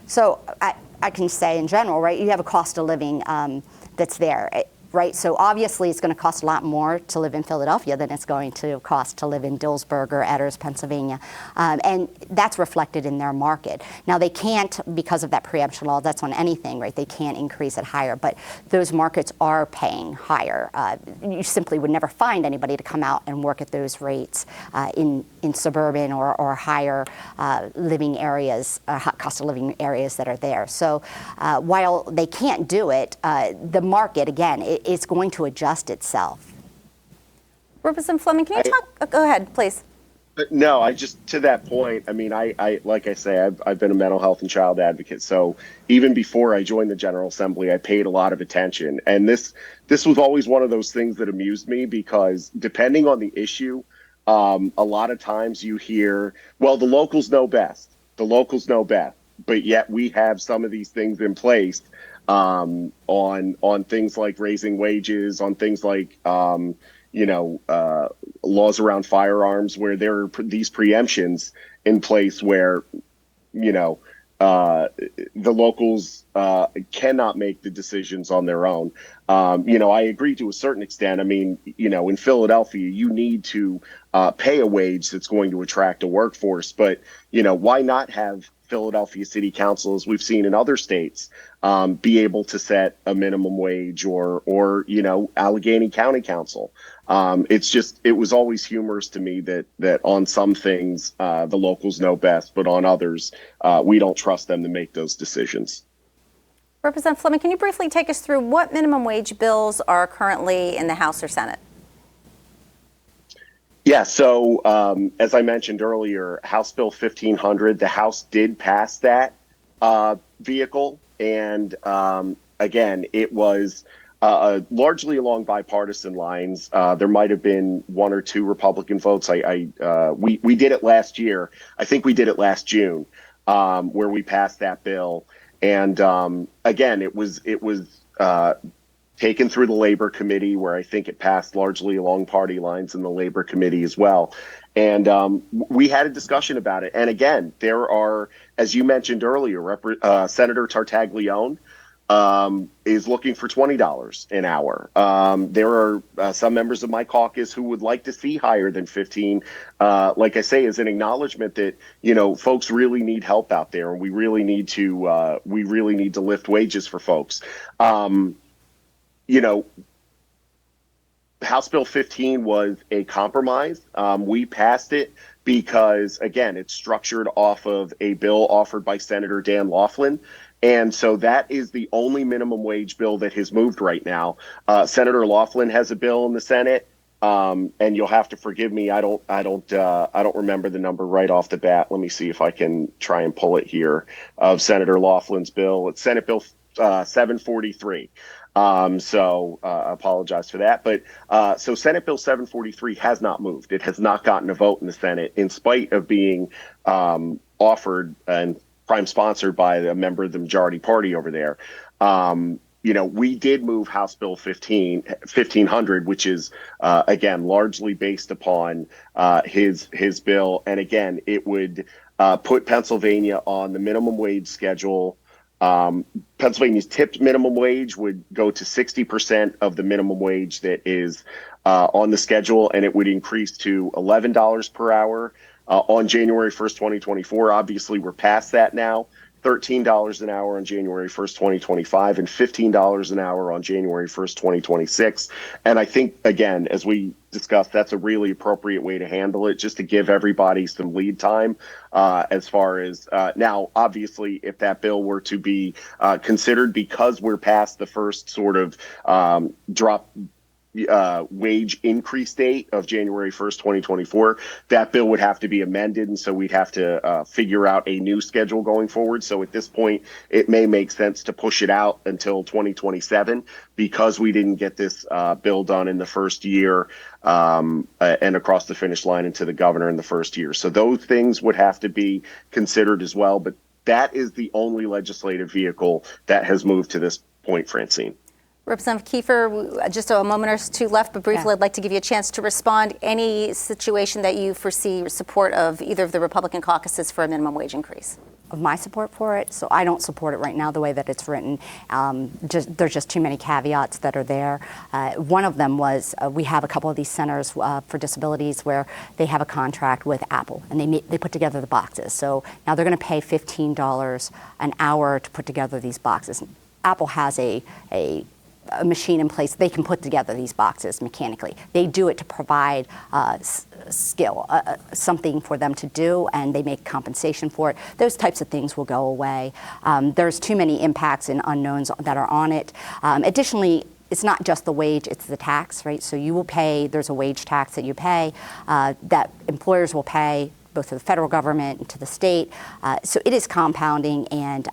So I can say in general, right, you have a cost of living that's there. right? So obviously it's going to cost a lot more to live in Philadelphia than it's going to cost to live in Dillsburg or Edders, Pennsylvania. And that's reflected in their market. Now they can't, because of that preemption law, that's on anything, right? They can't increase it higher, but those markets are paying higher. You simply would never find anybody to come out and work at those rates in suburban or higher living areas, cost of living areas that are there. So while they can't do it, the market, again, it's going to adjust itself. Representative Fleming, can you talk? Go ahead, please. No, I just, to that point, I mean, I like I say, I've been a mental health and child advocate. So even before I joined the General Assembly, I paid a lot of attention. And this was always one of those things that amused me, because depending on the issue, a lot of times you hear, well, the locals know best. The locals know best. But yet we have some of these things in place on things like raising wages, on things like laws around firearms, where there are these preemptions in place where, the locals cannot make the decisions on their own. I agree to a certain extent. I mean, in Philadelphia, you need to pay a wage that's going to attract a workforce. But, why not have Philadelphia City Council, as we've seen in other states, be able to set a minimum wage, or Allegheny County Council? It was always humorous to me that on some things the locals know best, but on others we don't trust them to make those decisions. Representative Fleming, can you briefly take us through what minimum wage bills are currently in the House or Senate? Yeah, so as I mentioned earlier, House Bill 1500, the House did pass that vehicle. And again, it was largely along bipartisan lines. There might have been one or two Republican votes. We did it last year. I think we did it last June, where we passed that bill. And again, it was taken through the Labor Committee, where I think it passed largely along party lines in the Labor Committee as well. And we had a discussion about it. And again, there are, as you mentioned earlier, Senator Tartaglione is looking for $20 an hour. There are some members of my caucus who would like to see higher than 15. Like I say, as an acknowledgement that, folks really need help out there, and we really need to lift wages for folks. House Bill 15 was a compromise. We passed it because, again, it's structured off of a bill offered by Senator Dan Laughlin. And so that is the only minimum wage bill that has moved right now. Senator Laughlin has a bill in the Senate, and you'll have to forgive me. I don't remember the number right off the bat. Let me see if I can try and pull it here, of Senator Laughlin's bill. It's Senate Bill 743. So apologize for that. But so Senate Bill 743 has not moved. It has not gotten a vote in the Senate, in spite of being offered and prime sponsored by a member of the majority party over there. We did move House Bill 1500, which is, again, largely based upon his bill. And again, it would put Pennsylvania on the minimum wage schedule. Pennsylvania's tipped minimum wage would go to 60% of the minimum wage that is on the schedule, and it would increase to $11 per hour on January 1st, 2024. Obviously, we're past that now. $13 an hour on January 1st, 2025, and $15 an hour on January 1st, 2026. And I think, again, as we discussed, that's a really appropriate way to handle it, just to give everybody some lead time as far as now, obviously, if that bill were to be considered, because we're past the first sort of drop wage increase date of January 1st, 2024, that bill would have to be amended. And so we'd have to figure out a new schedule going forward. So at this point, it may make sense to push it out until 2027, because we didn't get this bill done in the first year and across the finish line into the governor in the first year. So those things would have to be considered as well. But that is the only legislative vehicle that has moved to this point, Francine. Representative Keefer, just a moment or two left, but briefly, I'd like to give you a chance to respond. Any situation that you foresee support of either of the Republican caucuses for a minimum wage increase? of my support for it. So I don't support it right now the way that it's written. There's just too many caveats that are there. One of them was we have a couple of these centers for disabilities where they have a contract with Apple, and they put together the boxes. So now they're going to pay $15 an hour to put together these boxes. Apple has a machine in place. They can put together these boxes mechanically. They do it to provide skill, something for them to do, and they make compensation for it. Those types of things will go away. There's too many impacts and unknowns that are on it. Additionally, it's not just the wage, it's the tax, right? So you will pay, there's a wage tax that you pay that employers will pay both to the federal government and to the state. So it is compounding, and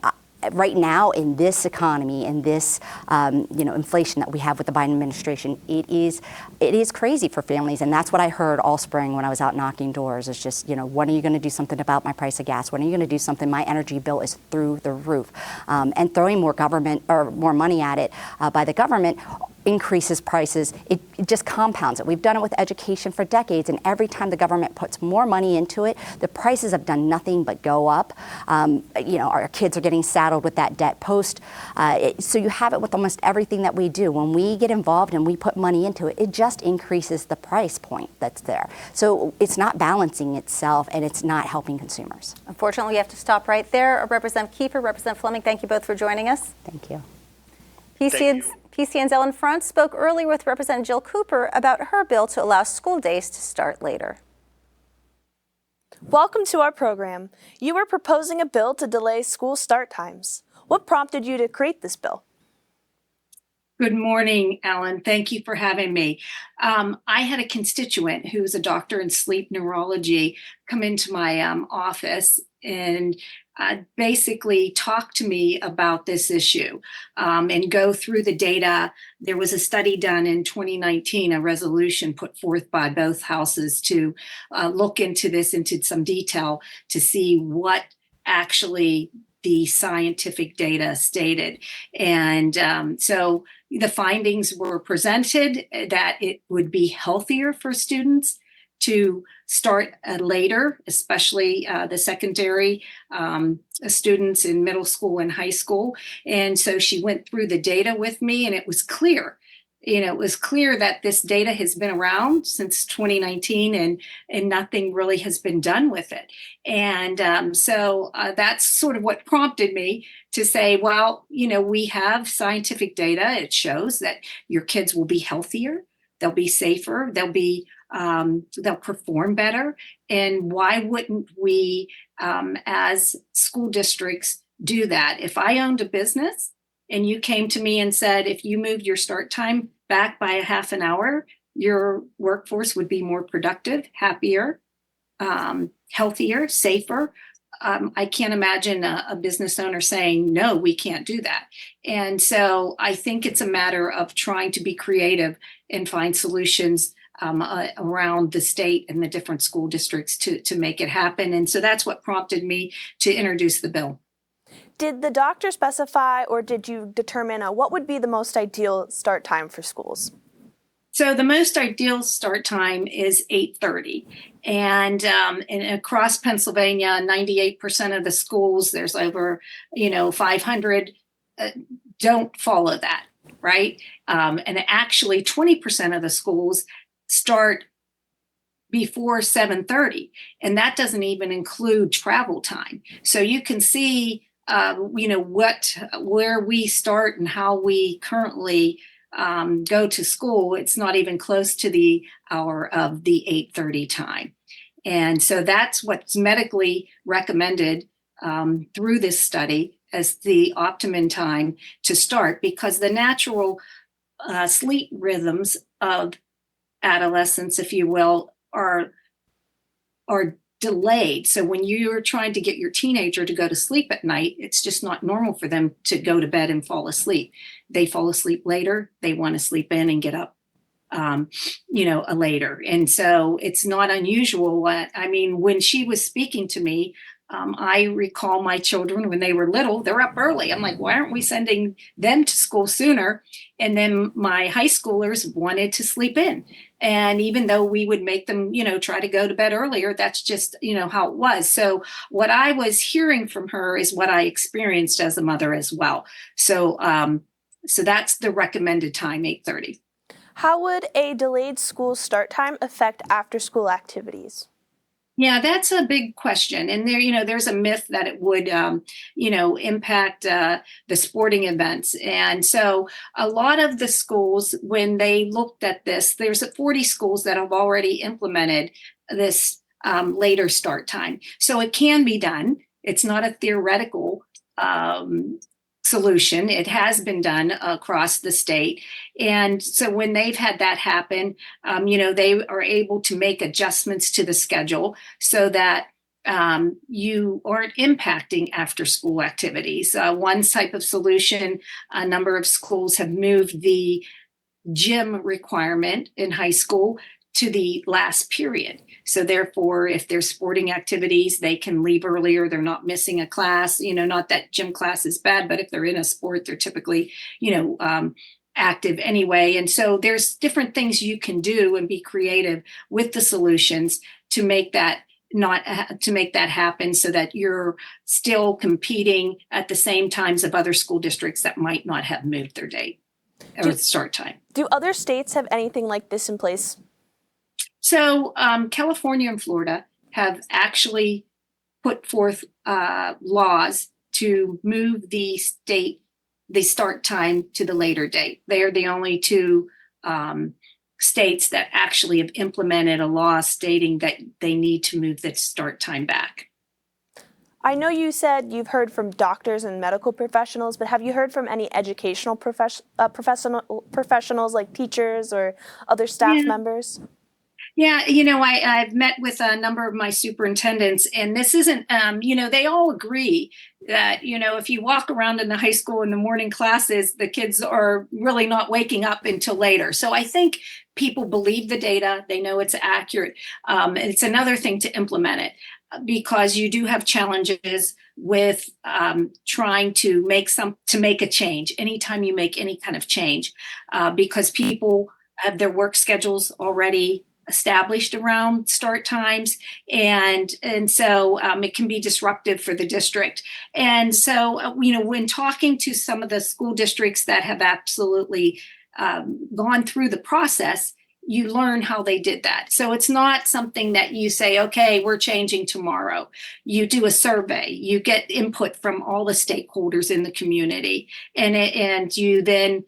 right now in this economy and this inflation that we have with the Biden administration, it is crazy for families. And that's what I heard all spring when I was out knocking doors. It's just, when are you going to do something about my price of gas? When are you going to do something? My energy bill is through the roof. And throwing more government or more money at it by the government increases prices. It just compounds it. We've done it with education for decades, and every time the government puts more money into it, the prices have done nothing but go up. Our kids are getting saddled with that debt post. So you have it with almost everything that we do. When we get involved and we put money into it, it just increases the price point that's there. So it's not balancing itself, and it's not helping consumers. Unfortunately, we have to stop right there. Representative Keefer, Representative Fleming, thank you both for joining us. Thank you. PCN's Ellen Front spoke earlier with Representative Jill Cooper about her bill to allow school days to start later. Welcome to our program. You are proposing a bill to delay school start times. What prompted you to create this bill? Good morning, Ellen. Thank you for having me. I had a constituent who is a doctor in sleep neurology come into my office and basically talk to me about this issue and go through the data. There was a study done in 2019, a resolution put forth by both houses to look into this into some detail to see what actually the scientific data stated. And so the findings were presented that it would be healthier for students to start later, especially the secondary students in middle school and high school. And so she went through the data with me, and it was clear. It was clear that this data has been around since 2019 and nothing really has been done with it. And so that's sort of what prompted me to say, well, we have scientific data. It shows that your kids will be healthier, they'll be safer, they'll perform better. And why wouldn't we, as school districts, do that? If I owned a business and you came to me and said, if you moved your start time back by a half an hour, your workforce would be more productive, happier, healthier, safer. I can't imagine a business owner saying, no, we can't do that. And so I think it's a matter of trying to be creative and find solutions around the state and the different school districts to make it happen. And so that's what prompted me to introduce the bill. Did the doctor specify, or did you determine what would be the most ideal start time for schools? So the most ideal start time is 8:30. And across Pennsylvania, 98% of the schools, there's over 500, don't follow that, right? And actually 20% of the schools start before 7:30, and that doesn't even include travel time. So you can see where we start and how we currently go to school. It's not even close to the hour of the 8:30 time. And so that's what's medically recommended through this study as the optimum time to start, because the natural sleep rhythms of adolescents, if you will, are delayed. So when you're trying to get your teenager to go to sleep at night, it's just not normal for them to go to bed and fall asleep. They fall asleep later. They want to sleep in and get up, later. And so it's not unusual. When she was speaking to me, I recall my children when they were little, they're up early. I'm like, why aren't we sending them to school sooner? And then my high schoolers wanted to sleep in. And even though we would make them, try to go to bed earlier, that's just, how it was. So what I was hearing from her is what I experienced as a mother as well. So, so that's the recommended time, 8:30. How would a delayed school start time affect after-school activities? Yeah, that's a big question. And there's a myth that it would, impact the sporting events. And so a lot of the schools, when they looked at this, there's 40 schools that have already implemented this later start time. So it can be done. It's not a theoretical solution. It has been done across the state. And so when they've had that happen, they are able to make adjustments to the schedule so that you aren't impacting after school activities. One type of solution, a number of schools have moved the gym requirement in high school to the last period. So therefore, if there's sporting activities, they can leave earlier. They're not missing a class, not that gym class is bad, but if they're in a sport, they're typically, active anyway. And so there's different things you can do and be creative with the solutions to make that happen so that you're still competing at the same times of other school districts that might not have moved their date or start time. Do other states have anything like this in place? So California and Florida have actually put forth laws to move the start time to the later date. They are the only two states that actually have implemented a law stating that they need to move the start time back. I know you said you've heard from doctors and medical professionals, but have you heard from any educational professionals like teachers or other staff members? Yeah, I've met with a number of my superintendents, and this isn't, they all agree that, if you walk around in the high school in the morning classes, the kids are really not waking up until later. So I think people believe the data. They know it's accurate. It's another thing to implement it because you do have challenges with trying to make a change anytime you make any kind of change because people have their work schedules already established around start times. And so it can be disruptive for the district. And so, when talking to some of the school districts that have absolutely gone through the process, you learn how they did that. So it's not something that you say, okay, we're changing tomorrow. You do a survey, you get input from all the stakeholders in the community, and you then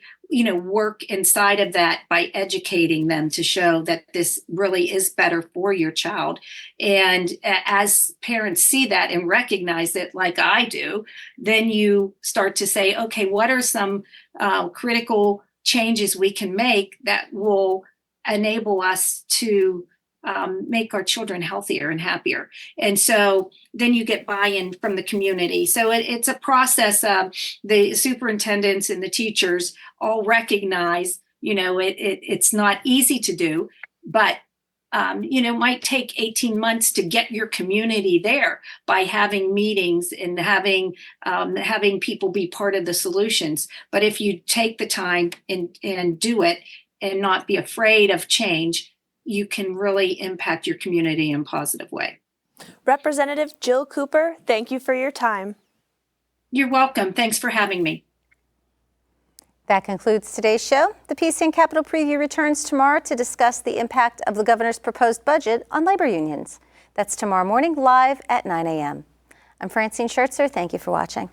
work inside of that by educating them to show that this really is better for your child. And as parents see that and recognize it like I do, then you start to say, okay, what are some critical changes we can make that will enable us to make our children healthier and happier. And so then you get buy-in from the community. So it's a process. The superintendents and the teachers all recognize, it's not easy to do, but it might take 18 months to get your community there by having meetings and having people be part of the solutions. But if you take the time and do it and not be afraid of change, you can really impact your community in a positive way. Representative Jill Cooper, thank you for your time. You're welcome. Thanks for having me. That concludes today's show. The PCN Capitol Preview returns tomorrow to discuss the impact of the governor's proposed budget on labor unions. That's tomorrow morning live at 9 a.m. I'm Francine Schertzer. Thank you for watching.